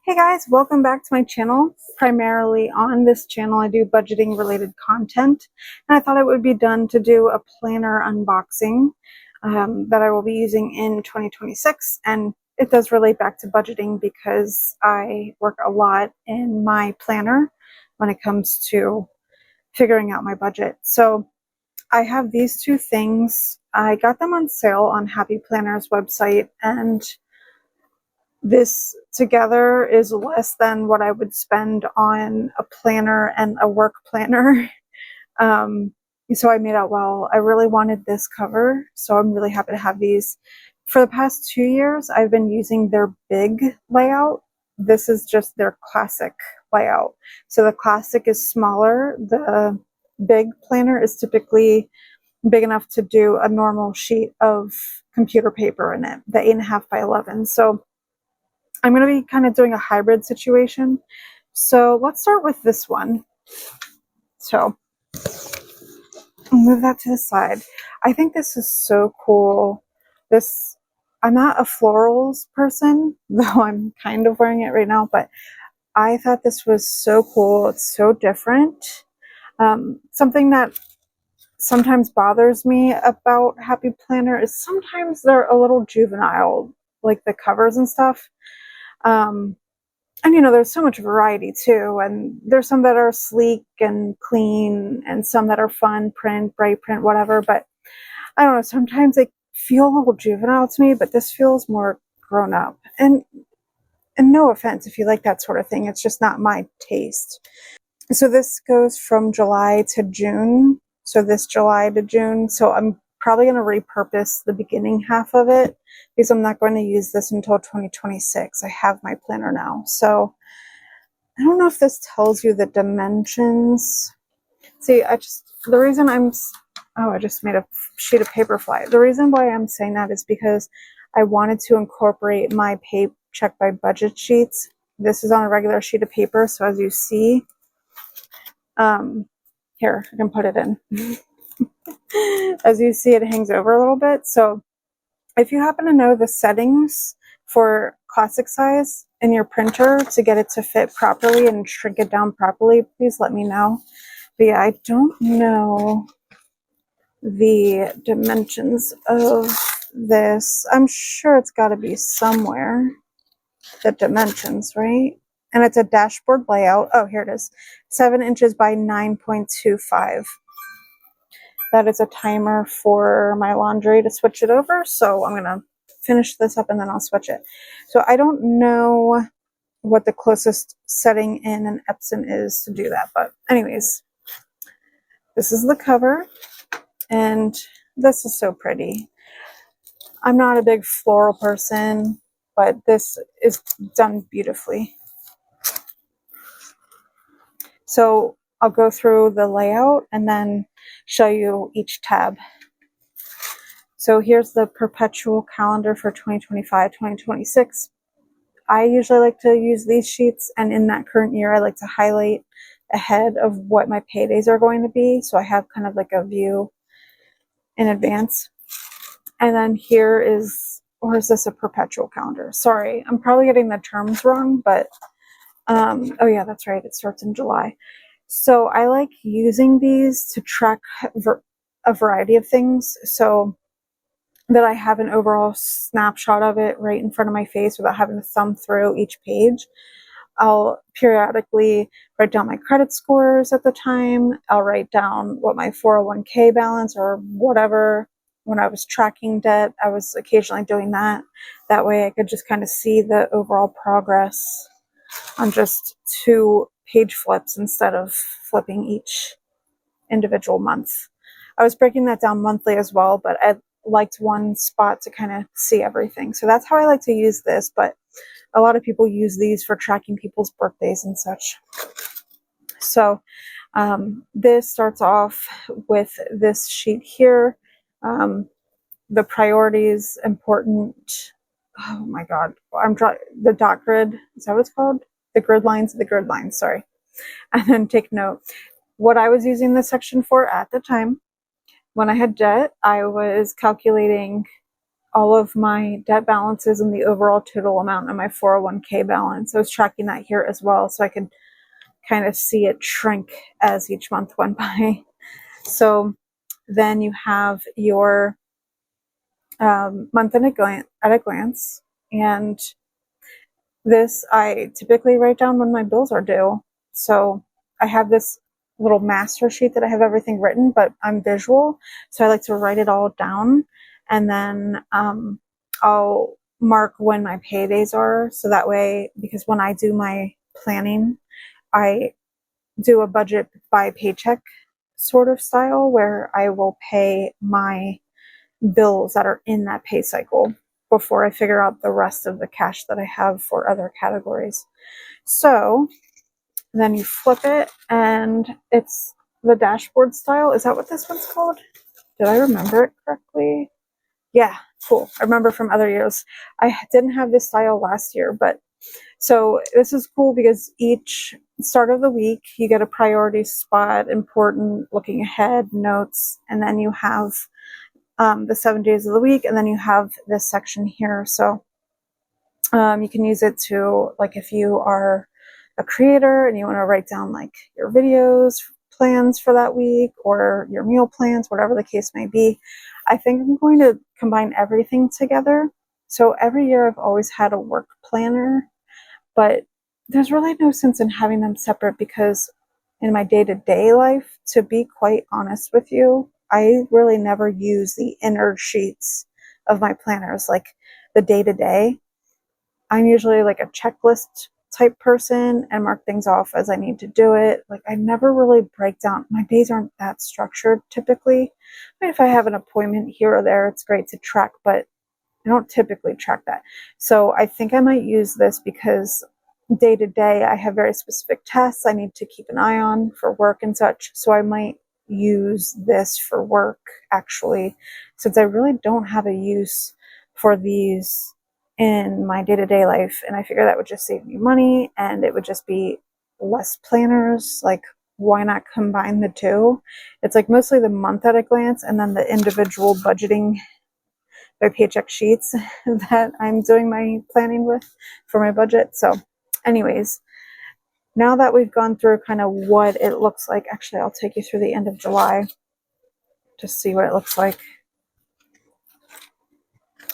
Hey guys, welcome back to my channel. Primarily on this channel I do budgeting related content, and I thought it would be done to do a planner unboxing that I will be using in 2026, and it does relate back to budgeting because I work a lot in my planner when it comes to figuring out my budget. So I have these two things. I got them on sale on Happy Planner's website, and this together is less than what I would spend on a planner and a work planner. So I made out well. I really wanted this cover, so I'm really happy to have these. For the past 2 years, I've been using their big layout. This is just their classic layout. So the classic is smaller. The big planner is typically big enough to do a normal sheet of computer paper in it, the 8.5 by 11. So I'm going to be kind of doing a hybrid situation. So let's start with this one. So I'll move that to the side. I think this is so cool. I'm not a florals person, though I'm kind of wearing it right now, but I thought this was so cool. It's so different. Something that sometimes bothers me about Happy Planner is sometimes they're a little juvenile, like the covers and stuff. And you know, there's so much variety too, and there's some that are sleek and clean and some that are fun print, bright print, whatever, but I don't know, sometimes they feel a little juvenile to me, but this feels more grown up. And no offense if you like that sort of thing, it's just not my taste. So this goes from July to June, so this July to June, so I'm probably going to repurpose the beginning half of it because I'm not going to use this until 2026. I have my planner now. So I don't know if this tells you the dimensions. See, I just made a sheet of paper fly. The reason why I'm saying that is because I wanted to incorporate my check by budget sheets. This is on a regular sheet of paper. So as you see, here, I can put it in. As you see, it hangs over a little bit. So if you happen to know the settings for classic size in your printer to get it to fit properly and shrink it down properly, please let me know. But yeah, I don't know the dimensions of this. I'm sure it's got to be somewhere, the dimensions, right? And it's a dashboard layout. Oh, here it is. 7 inches by 9.25. That is a timer for my laundry to switch it over. So I'm going to finish this up and then I'll switch it. So I don't know what the closest setting in an Epson is to do that. But anyways, this is the cover. And this is so pretty. I'm not a big floral person, but this is done beautifully. So I'll go through the layout and then show you each tab. So here's the perpetual calendar for 2025, 2026. I usually like to use these sheets, and in that current year, I like to highlight ahead of what my paydays are going to be. So I have kind of like a view in advance. And then here is, or is this a perpetual calendar? Sorry, I'm probably getting the terms wrong, but oh yeah, that's right. It starts in July. So I like using these to track a variety of things so that I have an overall snapshot of it right in front of my face without having to thumb through each page. I'll periodically write down my credit scores at the time. I'll write down what my 401k balance or whatever. When I was tracking debt, I was occasionally doing that. That way I could just kind of see the overall progress on just 2 page flips instead of flipping each individual month. I was breaking that down monthly as well, but I liked one spot to kind of see everything. So that's how I like to use this, but a lot of people use these for tracking people's birthdays and such. So this starts off with this sheet here. The priorities, important. Oh my God. The dot grid. Is that what it's called? The grid lines, sorry. And then take note. What I was using this section for at the time, when I had debt, I was calculating all of my debt balances and the overall total amount of my 401k balance. I was tracking that here as well, so I could kind of see it shrink as each month went by. So then you have your month at a glance, and this I typically write down when my bills are due. So I have this little master sheet that I have everything written, but I'm visual, so I like to write it all down, and then I'll mark when my paydays are, so that way, because when I do my planning, I do a budget by paycheck sort of style where I will pay my bills that are in that pay cycle before I figure out the rest of the cash that I have for other categories. So then you flip it, and it's the dashboard style. Is that what this one's called? Did I remember it correctly? Yeah, cool. I remember from other years. I didn't have this style last year, but so this is cool because each start of the week you get a priority spot, important, looking ahead, notes, and then you have the 7 days of the week, and then you have this section here. So you can use it to, like, if you are a creator and you want to write down like your videos plans for that week or your meal plans, whatever the case may be. I think I'm going to combine everything together. So every year I've always had a work planner, but there's really no sense in having them separate because in my day-to-day life, to be quite honest with you, I really never use the inner sheets of my planners, like the day-to-day. I'm usually like a checklist type person and mark things off as I need to do it. Like I never really break down. My days aren't that structured typically. I mean, if I have an appointment here or there, it's great to track, but I don't typically track that. So I think I might use this because day to day I have very specific tasks I need to keep an eye on for work and such. So I might use this for work actually, since I really don't have a use for these in my day-to-day life, and I figure that would just save me money and it would just be less planners. Like, why not combine the two? It's like mostly the month at a glance and then the individual budgeting by paycheck sheets that I'm doing my planning with for my budget. So anyways, now that we've gone through kind of what it looks like, actually I'll take you through the end of July to see what it looks like.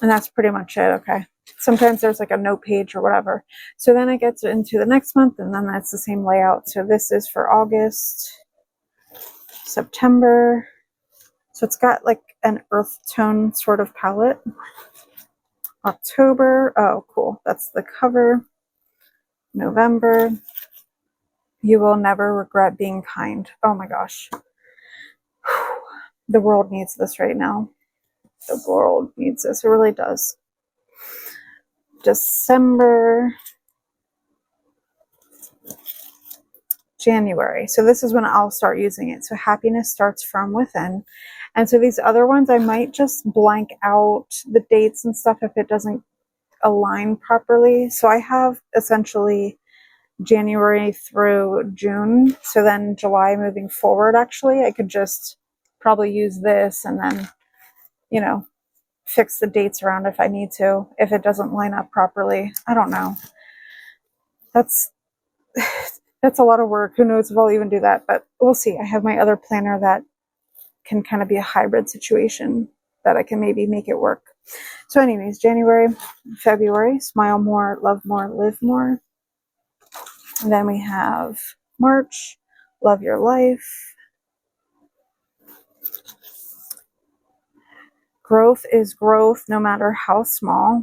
And that's pretty much it. Okay. Sometimes there's like a note page or whatever. So then it gets into the next month, and then that's the same layout. So this is for August, September. So it's got like an earth tone sort of palette. October. Oh, cool. That's the cover. November. You will never regret being kind. Oh my gosh. The world needs this right now. The world needs this. It really does. December, January. So this is when I'll start using it. So happiness starts from within. And so these other ones, I might just blank out the dates and stuff if it doesn't align properly. So I have essentially January through June. So then July moving forward, actually, I could just probably use this and then, you know, fix the dates around if I need to, if it doesn't line up properly. I don't know. That's a lot of work. Who knows if I'll even do that, but we'll see. I have my other planner that can kind of be a hybrid situation that I can maybe make it work. So anyways, January, February, smile more, love more, live more. And then we have March, love your life. Growth is growth, no matter how small.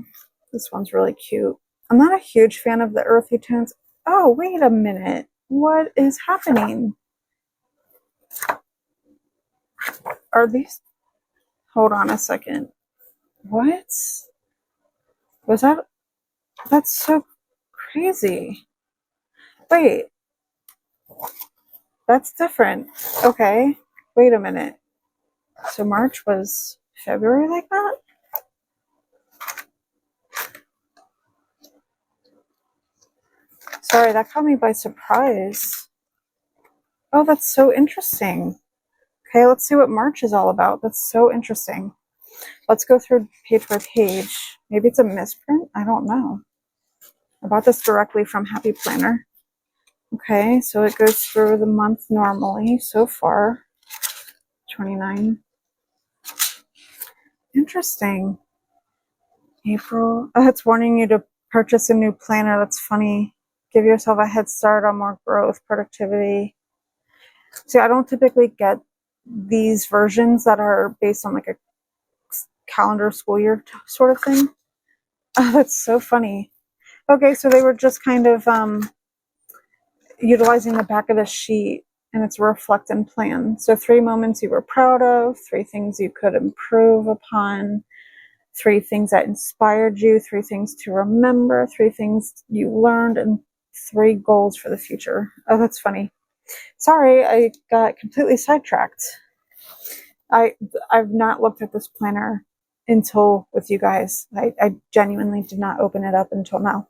This one's really cute. I'm not a huge fan of the earthy tones. Oh, wait a minute. What is happening? Are these? Hold on a second. What? Was that? That's so crazy. Wait. That's different. Okay. Wait a minute. So March was February like that? Sorry, that caught me by surprise. Oh, that's so interesting. Okay, let's see what March is all about. That's so interesting. Let's go through page by page. Maybe it's a misprint. I don't know. I bought this directly from Happy Planner. Okay, so it goes through the month normally so far. 29. Interesting. April. Oh, it's warning you to purchase a new planner. That's funny. Give yourself a head start on more growth, productivity. See, I don't typically get these versions that are based on like a calendar school year sort of thing. Oh, that's so funny. Okay, so they were just kind of utilizing the back of the sheet, and it's reflect and plan. So 3 moments you were proud of, 3 things you could improve upon, 3 things that inspired you, 3 things to remember, 3 things you learned, and 3 goals for the future. Oh, that's funny. Sorry, I got completely sidetracked. I've not looked at this planner until with you guys. I genuinely did not open it up until now.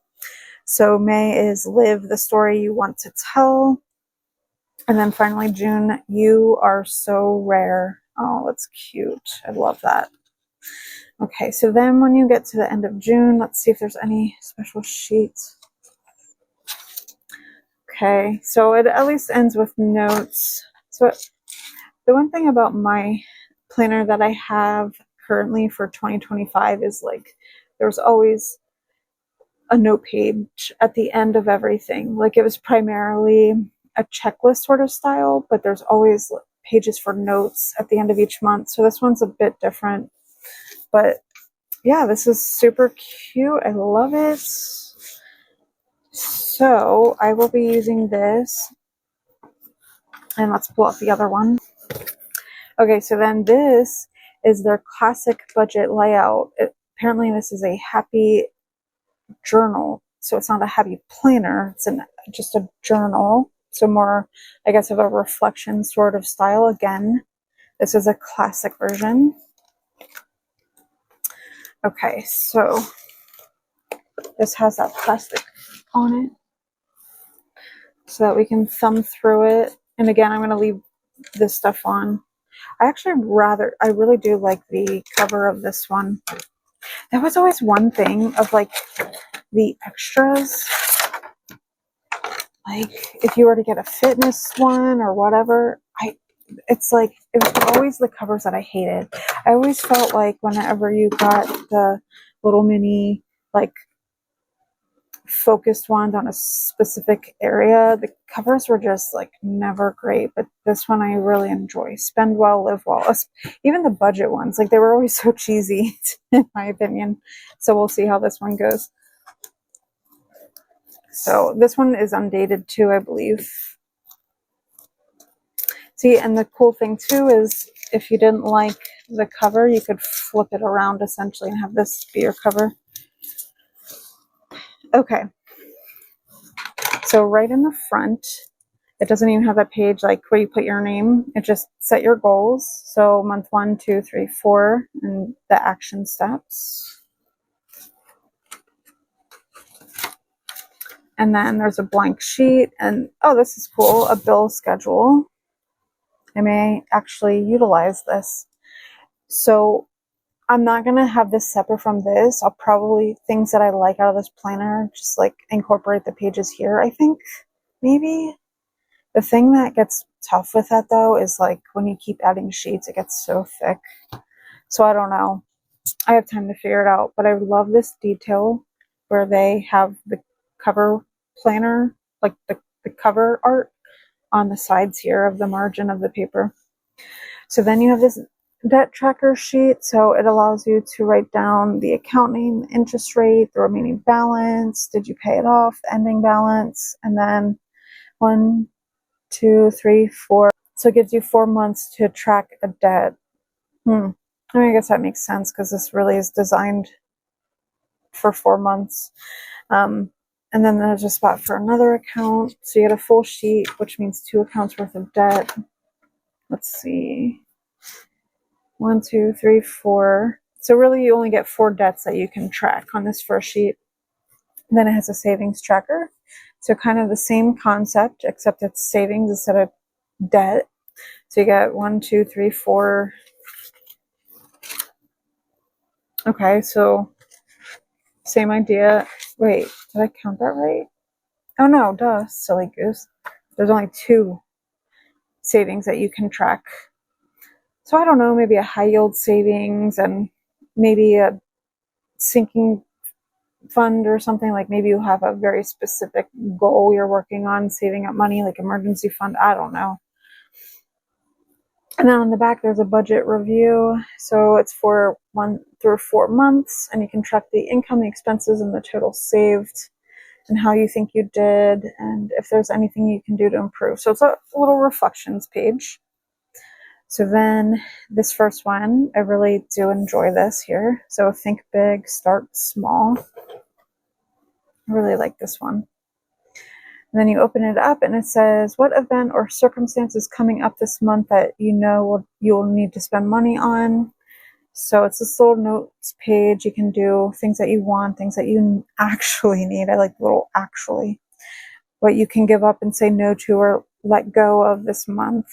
So May is live the story you want to tell. And then finally June, you are so rare. Oh, that's cute. I love that. Okay, so then when you get to the end of June, let's see if there's any special sheets. Okay, so it at least ends with notes. So the one thing about my planner that I have currently for 2025 is like there's always a note page at the end of everything. Like it was primarily a checklist sort of style, but there's always pages for notes at the end of each month. So this one's a bit different. But yeah, this is super cute. I love it. So I will be using this. And let's pull up the other one. Okay, so then this is their classic budget layout. Apparently this is a happy journal. So it's not a happy planner. It's just a journal. So more, I guess, of a reflection sort of style. Again, this is a classic version. Okay, so this has that plastic on it so that we can thumb through it. And again, I'm going to leave this stuff on. I really do like the cover of this one. That was always one thing of like the extras. Like if you were to get a fitness one or whatever, it's like it was always the covers that I hated. I always felt like whenever you got the little mini like focused ones on a specific area, the covers were just like never great. But this one I really enjoy. Spend well, live well. Even the budget ones, like they were always so cheesy in my opinion. So we'll see how this one goes. So this one is undated too, I believe. See, and the cool thing too is if you didn't like the cover, you could flip it around essentially and have this be your cover. Okay. So right in the front, it doesn't even have that page like where you put your name. It just set your goals. So month 1, 2, 3, 4, and the action steps. And then there's a blank sheet and oh, this is cool, a bill schedule. I may actually utilize this. So I'm not going to have this separate from this. I'll probably, things that I like out of this planner, just like incorporate the pages here, I think. Maybe. The thing that gets tough with that though is like when you keep adding sheets, it gets so thick. So I don't know. I have time to figure it out. But I love this detail where they have the cover planner, like the cover art on the sides here of the margin of the paper. So then you have this debt tracker sheet. So it allows you to write down the account name, interest rate, the remaining balance, did you pay it off, ending balance, and then 1, 2, 3, 4. So it gives you 4 months to track a debt. I mean, I guess that makes sense because this really is designed for 4 months. And then there's a spot for another account. So you get a full sheet, which means 2 accounts worth of debt. Let's see. 1, 2, 3, 4. So really you only get 4 debts that you can track on this first sheet. And then it has a savings tracker. So kind of the same concept, except it's savings instead of debt. So you got 1, 2, 3, 4 Okay, so same idea. Wait, did I count that right? Oh no, duh, silly goose. There's only 2 savings that you can track. So I don't know, maybe a high yield savings and maybe a sinking fund or something. Like maybe you have a very specific goal you're working on, saving up money, like emergency fund. I don't know. And then on the back, there's a budget review. So it's for 1 through 4 months, and you can track the income, the expenses, and the total saved, and how you think you did, and if there's anything you can do to improve. So it's a little reflections page. So then this first one, I really do enjoy this here. So think big, start small. I really like this one. And then you open it up and it says, what event or circumstance is coming up this month that you know you'll need to spend money on? So it's this little notes page. You can do things that you want, things that you actually need. I like the little actually. What you can give up and say no to or let go of this month.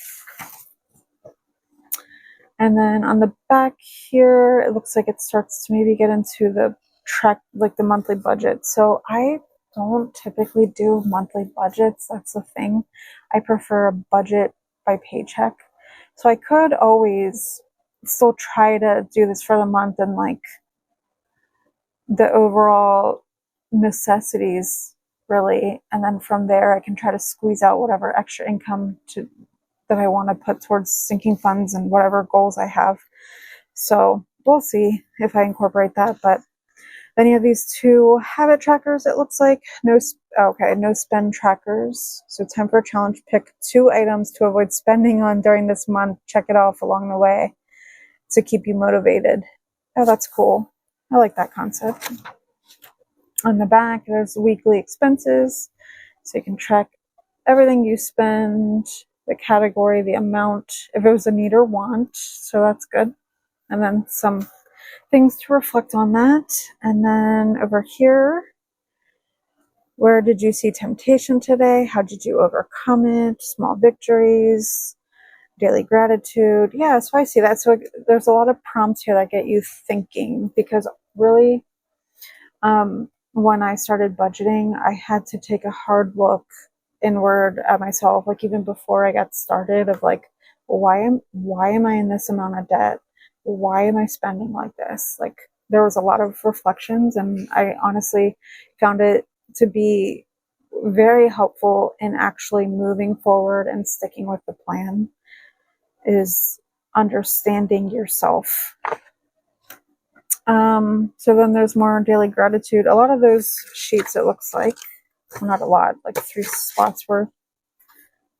And then on the back here, it looks like it starts to maybe get into the track, like the monthly budget. So I don't typically do monthly budgets. That's the thing. I prefer a budget by paycheck. So I could always still try to do this for the month and like the overall necessities really. And then from there, I can try to squeeze out whatever extra income that I want to put towards sinking funds and whatever goals I have. So we'll see if I incorporate that. But then you have these 2 habit trackers. It looks like no spend trackers. So 10 for a challenge. Pick 2 items to avoid spending on during this month. Check it off along the way to keep you motivated. Oh, that's cool. I like that concept. On the back, there's weekly expenses. So you can track everything you spend, the category, the amount, if it was a need or want. So that's good. And then some things to reflect on that. And then over here, where did you see temptation today? How did you overcome it? Small victories, daily gratitude. Yeah, so I see that. So there's a lot of prompts here that get you thinking, because really, when I started budgeting, I had to take a hard look inward at myself, like even before I got started, of like, why am I in this amount of debt? Why am I spending like this? Like there was a lot of reflections, and I honestly found it to be very helpful in actually moving forward and sticking with the plan, is understanding yourself. So then there's more daily gratitude. A lot of those sheets, it looks like, well, not a lot, like 3 spots worth.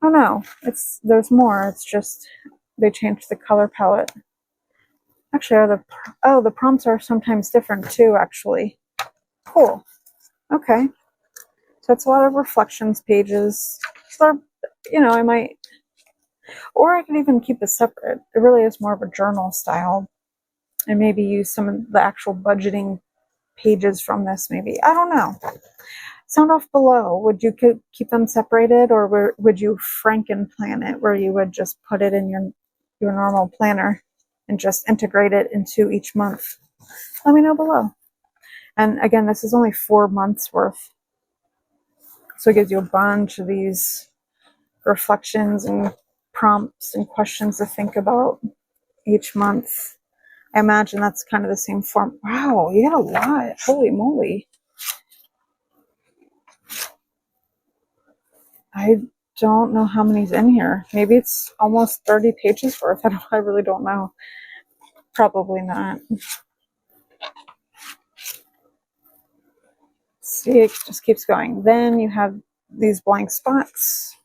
Oh no, there's more. It's just they changed the color palette. Actually, the prompts are sometimes different too. Actually, cool. Okay, so it's a lot of reflections pages. So, I might, or I could even keep it separate. It really is more of a journal style, and maybe use some of the actual budgeting pages from this. Maybe, I don't know. Sound off below. Would you keep them separated, or would you Frankenplan it, where you would just put it in your normal planner and just integrate it into each month? Let me know below. And again, this is only 4 months worth, so it gives you a bunch of these reflections and prompts and questions to think about each month. I imagine that's kind of the same form. Wow, you got a lot. Holy moly. I don't know how many's in here. Maybe it's almost 30 pages worth. I really don't know. Probably not. See, it just keeps going. Then you have these blank spots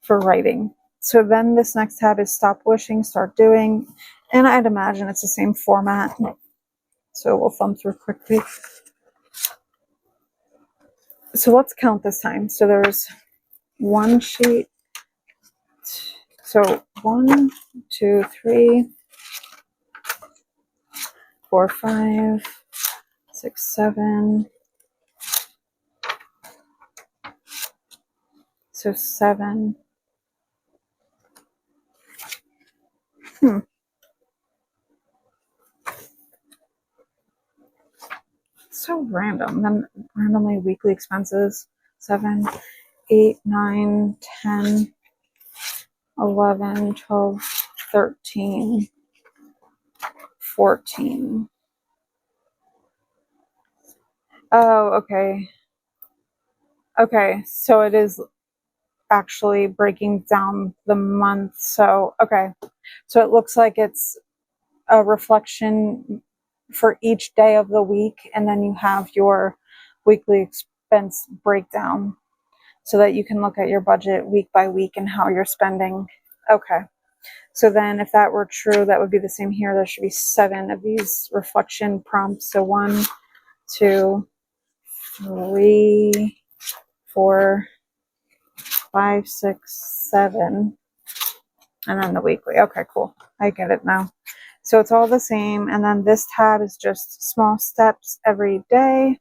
for writing. So then this next tab is stop wishing, start doing. And I'd imagine it's the same format. So we'll thumb through quickly. So let's count this time. So there's 1 sheet. So 1, 2, 3, 4, 5, 6, 7. So 7. random. Then randomly weekly expenses, 7, 8, 9, 10, 11, 12, 13, 14. Oh, okay. Okay, so it is actually breaking down the month. So, okay. So it looks like it's a reflection for each day of the week, and then you have your weekly expense breakdown so that you can look at your budget week by week and how you're spending. Okay. So then if that were true, that would be the same here. There should be 7 of these reflection prompts. So 1, 2, 3, 4, 5, 6, 7, and then the weekly. Okay, cool. I get it now. So it's all the same. And then this tab is just small steps every day.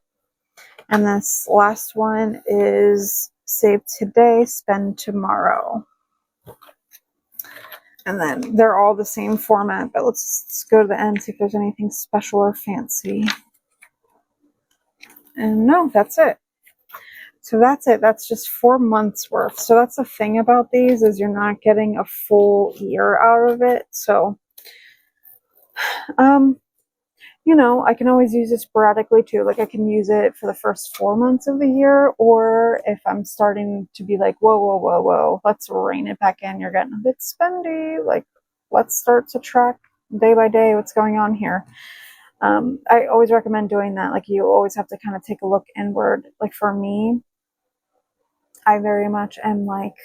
And this last one is save today, spend tomorrow. And then they're all the same format, but let's go to the end, see if there's anything special or fancy. And no, that's it. So that's it. That's just 4 months worth. So that's the thing about these, is you're not getting a full year out of it. So, you know, I can always use it sporadically too. Like I can use it for the first 4 months of the year, or if I'm starting to be like, whoa, let's rein it back in. You're getting a bit spendy. Like, let's start to track day by day what's going on here. I always recommend doing that. Like you always have to kind of take a look inward. Like for me, I very much am like,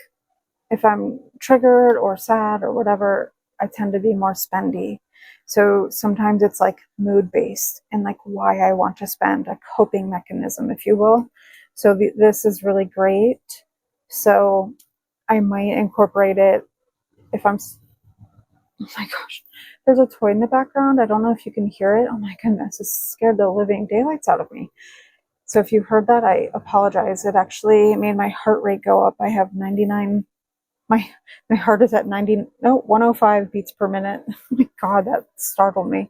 if I'm triggered or sad or whatever, I tend to be more spendy. So sometimes it's like mood based and like why I want to spend, a coping mechanism, if you will. So this is really great. So I might incorporate it if I'm, oh my gosh, there's a toy in the background. I don't know if you can hear it. Oh my goodness, it scared the living daylights out of me. So if you heard that, I apologize. It actually made my heart rate go up. I have 99. My heart is at 105 beats per minute. Oh my God, that startled me.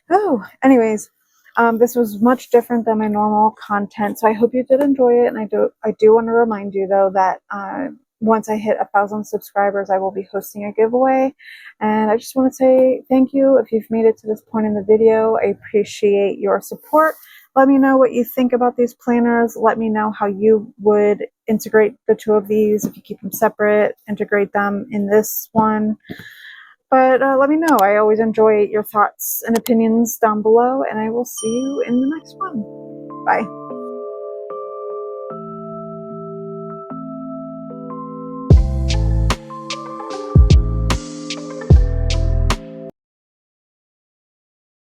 Oh, anyways, this was much different than my normal content, so I hope you did enjoy it. And I do want to remind you though that once I hit 1,000 subscribers, I will be hosting a giveaway. And I just want to say thank you if you've made it to this point in the video. I appreciate your support. Let me know what you think about these planners. Let me know how you would integrate the 2 of these. If you keep them separate, integrate them in this one. But let me know. I always enjoy your thoughts and opinions down below, and I will see you in the next one. Bye.